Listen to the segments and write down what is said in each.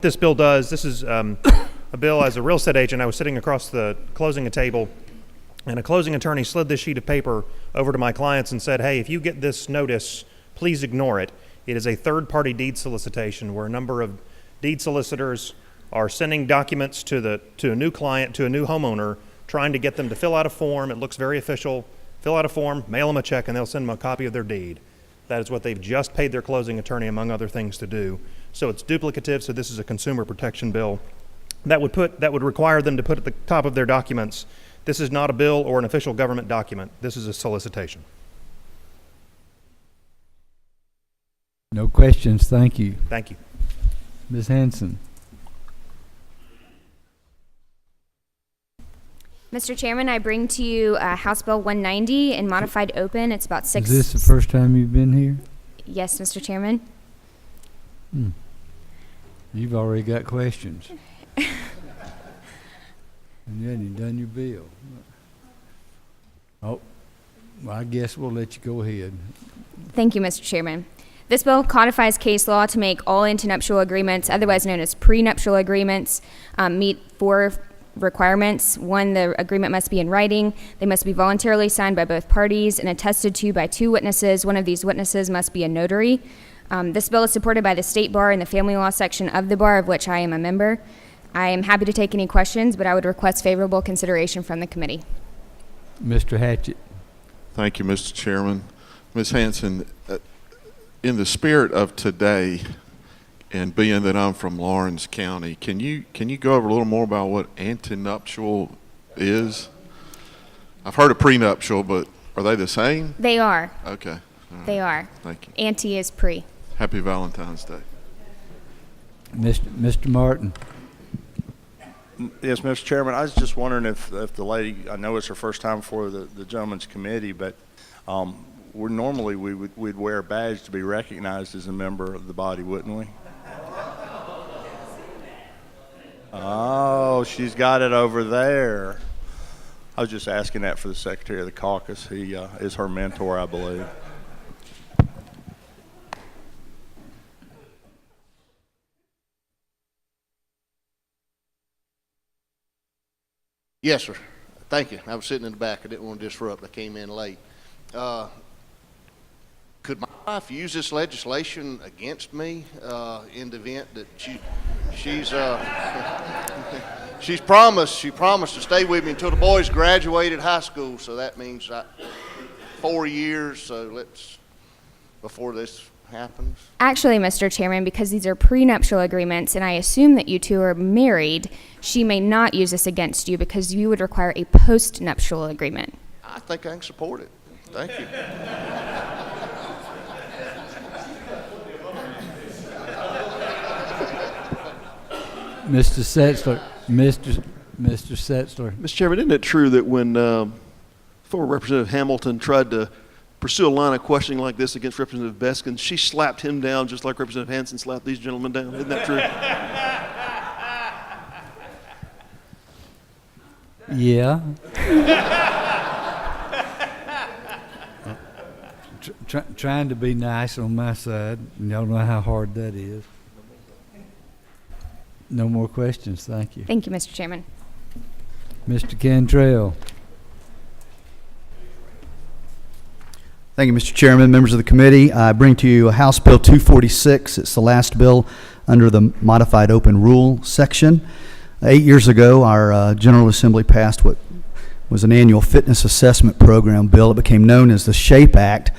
This bill does, this is a bill as a real estate agent. I was sitting across the closing table, and a closing attorney slid this sheet of paper over to my clients and said, hey, if you get this notice, please ignore it. It is a third-party deed solicitation where a number of deed solicitors are sending documents to a new client, to a new homeowner, trying to get them to fill out a form. It looks very official. Fill out a form, mail them a check, and they'll send them a copy of their deed. That is what they've just paid their closing attorney, among other things, to do. So it's duplicative, so this is a consumer protection bill. That would require them to put at the top of their documents, this is not a bill or an official government document. This is a solicitation. No questions, thank you. Thank you. Ms. Hanson. Mr. Chairman, I bring to you House Bill 190 in modified open. It's about six. Is this the first time you've been here? Yes, Mr. Chairman. You've already got questions. And then you've done your bill. Oh, well, I guess we'll let you go ahead. Thank you, Mr. Chairman. This bill codifies case law to make all antenuptial agreements, otherwise known as prenuptial agreements, meet four requirements. One, the agreement must be in writing. They must be voluntarily signed by both parties and attested to by two witnesses. One of these witnesses must be a notary. This bill is supported by the State Bar and the Family Law section of the Bar, of which I am a member. I am happy to take any questions, but I would request favorable consideration from the committee. Mr. Hatchett. Thank you, Mr. Chairman. Ms. Hanson, in the spirit of today, and being that I'm from Lawrence County, can you go over a little more about what antenuptial is? I've heard of prenuptial, but are they the same? They are. Okay. Right. They are. Thank you. Ante is pre. Happy Valentine's Day. Mr. Martin. Yes, Mr. Chairman, I was just wondering if the lady, I know it's her first time before the gentleman's committee, but we'd wear a badge to be recognized as a member of the body, wouldn't we? Oh, she's got it over there. I was just asking that for the Secretary of the Caucus. He is her mentor, I believe. Yes, sir. Thank you. I was sitting in the back. I didn't want to disrupt. I came in late. Could my wife use this legislation against me in the event that she's promised to stay with me until the boys graduated high school? So that means 4 years. So before this happens. Actually, Mr. Chairman, because these are prenuptial agreements, and I assume that you two are married, she may not use this against you because you would require a post-nuptial agreement. I think I can support it. Thank you. Mr. Setzler. Mr. Setzler. Mr. Chairman, isn't it true that when former Representative Hamilton tried to pursue a line of questioning like this against Representative Beskins, she slapped him down just like Representative Hanson slapped these gentlemen down? Isn't that true? Yeah. Trying to be nice on my side. Y'all know how hard that is. No more questions. Thank you. Thank you, Mr. Chairman. Mr. Cantrell. Thank you, Mr. Chairman, members of the committee. I bring to you House Bill 246. It's the last bill under the modified open rule section. 8 years ago, our General Assembly passed what was an annual fitness assessment program bill. It became known as the SHAPE Act.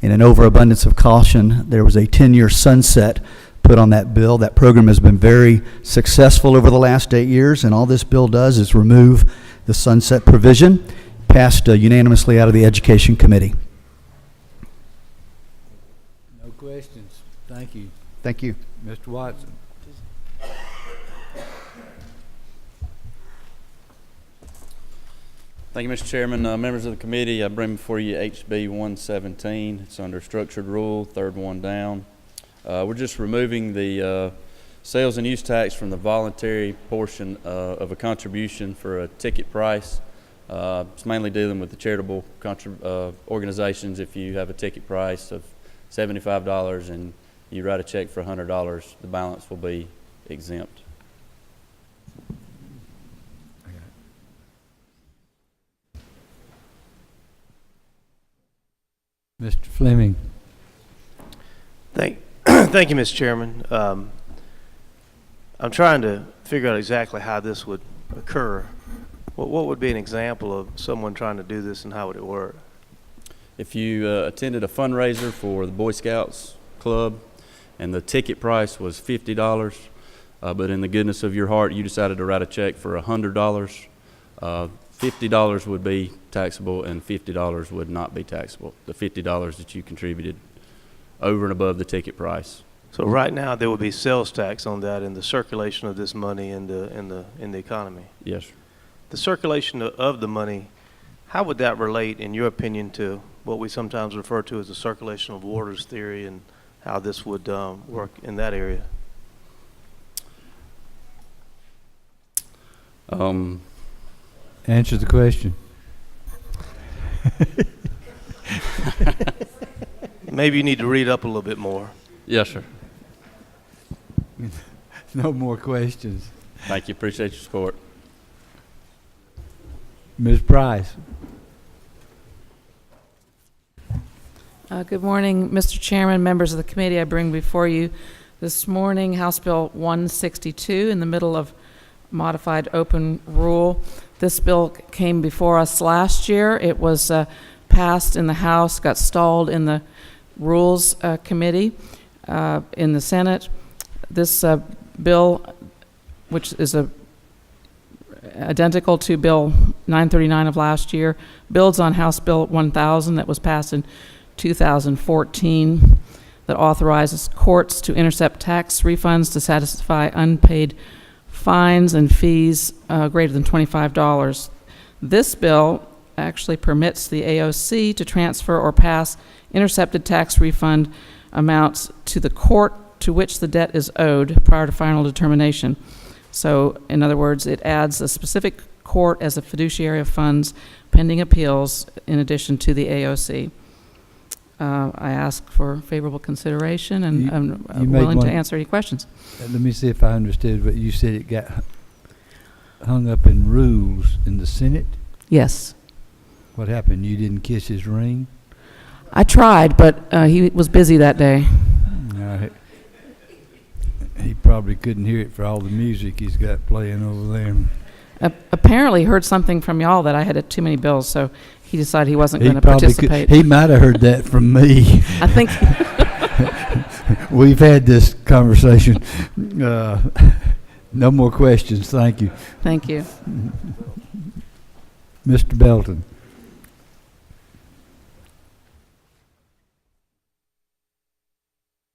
In an overabundance of caution, there was a 10-year sunset put on that bill. That program has been very successful over the last 8 years, and all this bill does is remove the sunset provision, passed unanimously out of the Education Committee. No questions. Thank you. Thank you. Mr. Watson. Thank you, Mr. Chairman. Members of the committee, I bring before you HB 117. It's under structured rule, third one down. We're just removing the sales and use tax from the voluntary portion of a contribution for a ticket price. It's mainly dealing with the charitable organizations. If you have a ticket price of $75 and you write a check for $100, the balance will be exempt. Mr. Fleming. Thank you, Mr. Chairman. I'm trying to figure out exactly how this would occur. What would be an example of someone trying to do this, and how would it work? If you attended a fundraiser for the Boy Scouts Club and the ticket price was $50, but in the goodness of your heart you decided to write a check for $100, $50 would be taxable and $50 would not be taxable. The $50 that you contributed over and above the ticket price. So right now there would be sales tax on that and the circulation of this money in the economy. Yes, sir. The circulation of the money, how would that relate, in your opinion, to what we sometimes refer to as the circulation of waters theory, and how this would work in that area? Answer the question. Maybe you need to read up a little bit more. Yes, sir. No more questions. Thank you. Appreciate your support. Ms. Price. Good morning, Mr. Chairman, members of the committee. I bring before you this morning House Bill 162 in the middle of modified open rule. This bill came before us last year. It was passed in the House, got stalled in the Rules Committee in the Senate. This bill, which is identical to Bill 939 of last year, builds on House Bill 1000 that was passed in 2014 that authorizes courts to intercept tax refunds to satisfy unpaid fines and fees greater than $25. This bill actually permits the AOC to transfer or pass intercepted tax refund amounts to the court to which the debt is owed prior to final determination. So, in other words, it adds a specific court as a fiduciary of funds pending appeals in addition to the AOC. I ask for favorable consideration, and I'm willing to answer any questions. Let me see if I understood what you said. It got hung up in rules in the Senate? Yes. What happened? You didn't kiss his ring? I tried, but he was busy that day. He probably couldn't hear it for all the music he's got playing over there. Apparently heard something from y'all that I had too many bills, so he decided he wasn't going to participate. He might have heard that from me. I think we've had this conversation. No more questions. Thank you. Thank you. Mr. Belton.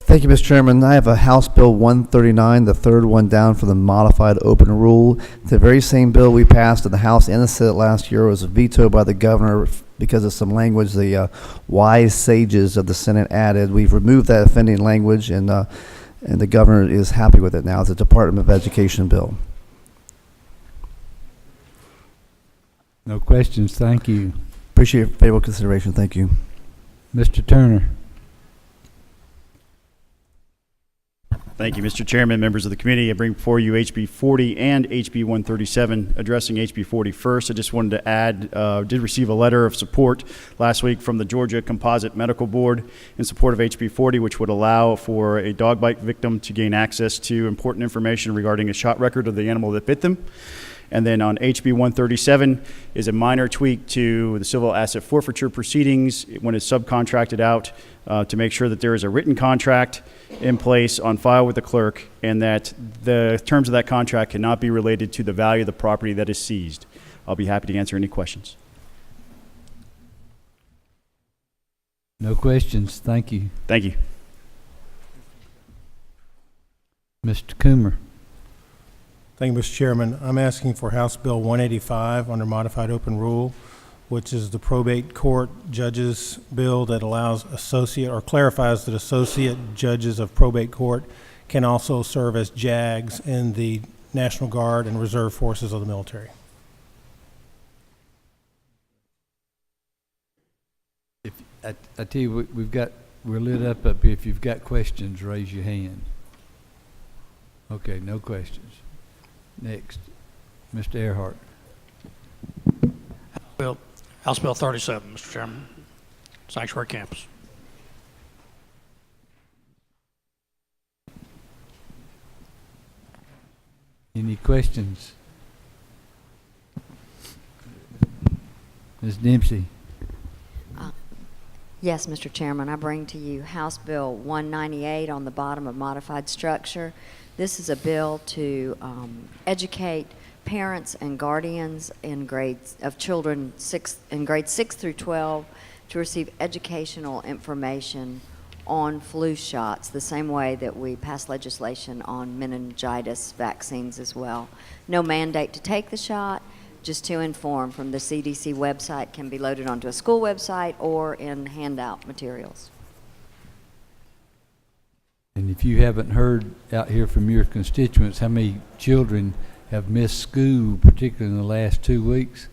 Thank you, Mr. Chairman. I have a House Bill 139, the third one down for the modified open rule. The very same bill we passed in the House and the Senate last year was vetoed by the governor because of some language the wise sages of the Senate added. We've removed that offending language, and the governor is happy with it now. It's a Department of Education bill. No questions. Thank you. Appreciate your favorable consideration. Thank you. Mr. Turner. Thank you, Mr. Chairman, members of the committee. I bring before you HB 40 and HB 137. Addressing HB 40 first, I just wanted to add, did receive a letter of support last week from the Georgia Composite Medical Board in support of HB 40, which would allow for a dog bite victim to gain access to important information regarding a shot record of the animal that bit them. And then on HB 137 is a minor tweak to the civil asset forfeiture proceedings when it's subcontracted out to make sure that there is a written contract in place on file with the clerk and that the terms of that contract cannot be related to the value of the property that is seized. I'll be happy to answer any questions. No questions. Thank you. Thank you. Mr. Coomer. Thank you, Mr. Chairman. I'm asking for House Bill 185 under modified open rule, which is the probate court judges bill that allows associate or clarifies that associate judges of probate court can also serve as JAGs in the National Guard and Reserve Forces of the military. If I tell you, we're lit up here. If you've got questions, raise your hand. Okay, no questions. Next, Mr. Earhart. House Bill 37, Mr. Chairman. Sanctuary campus. Any questions? Ms. Dempsey. Yes, Mr. Chairman, I bring to you House Bill 198 on the bottom of modified structure. This is a bill to educate parents and guardians in grades of children in grades 6 through 12 to receive educational information on flu shots, the same way that we pass legislation on meningitis vaccines as well. No mandate to take the shot, just to inform from the CDC website, can be loaded onto a school website or in handout materials. And if you haven't heard out here from your constituents how many children have missed school, particularly in the last 2 weeks,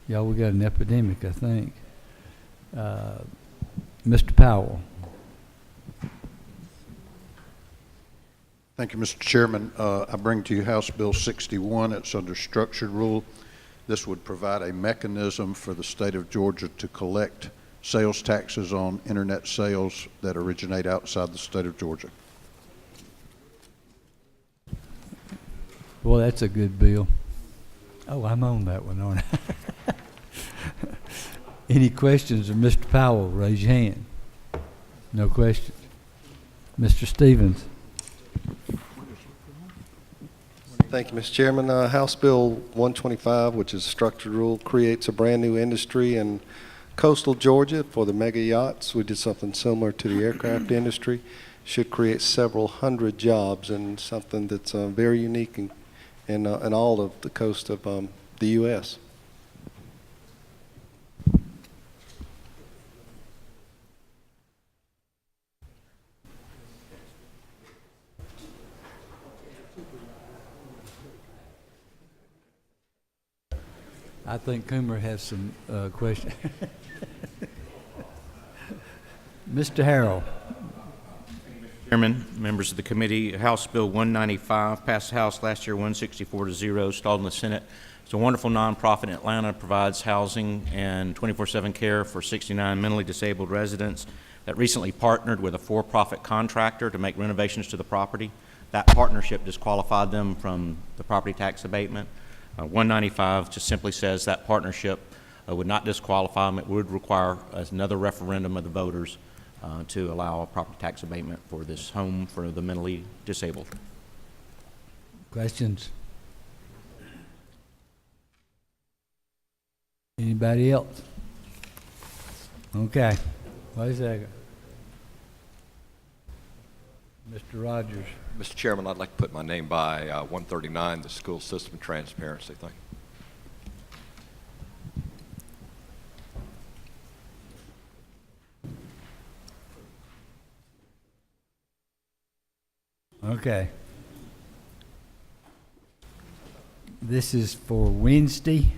y'all, we got an epidemic, I think. Mr. Powell. Thank you, Mr. Chairman. I bring to you House Bill 61. It's under structured rule. This would provide a mechanism for the state of Georgia to collect sales taxes on internet sales that originate outside the state of Georgia. Well, that's a good bill. Oh, I'm on that one, aren't I? Any questions of Mr. Powell? Raise your hand. No questions. Mr. Stevens. Thank you, Mr. Chairman. House Bill 125, which is structured rule, creates a brand new industry in coastal Georgia for the mega yachts. We did something similar to the aircraft industry. Should create several hundred jobs and something that's very unique in all of the coast of the U.S. I think Coomer has some questions. Mr. Harrell. Chairman, members of the committee, House Bill 195 passed the House last year 164-0, stalled in the Senate. It's a wonderful nonprofit in Atlanta, provides housing and 24/7 care for 69 mentally disabled residents that recently partnered with a for-profit contractor to make renovations to the property. That partnership disqualified them from the property tax abatement. 195 just simply says that partnership would not disqualify them. It would require another referendum of the voters to allow a property tax abatement for this home for the mentally disabled. Questions? Anybody else? Okay. Wait a second. Mr. Rogers. Mr. Chairman, I'd like to put my name by 139, the school system transparency thing. Okay. This is for Wednesday.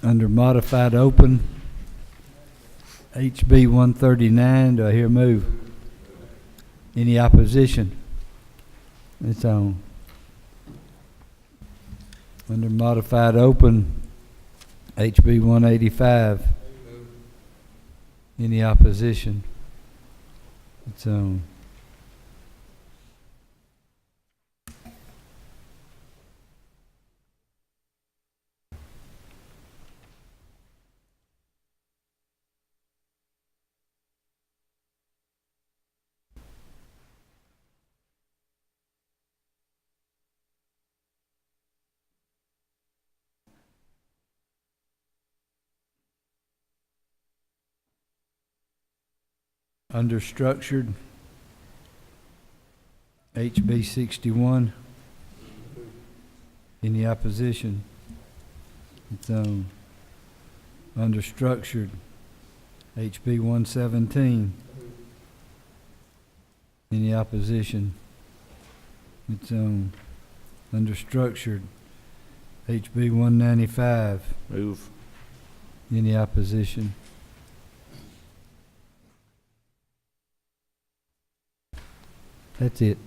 Under modified open. HB 139, do I hear a move? Any opposition? It's on. Under modified open, HB 185. Any opposition? It's on. Under structured, HB 61. Any opposition? It's on. Under structured, HB 117. Any opposition? It's on. Under structured, HB 195. Move. Any opposition? That's it.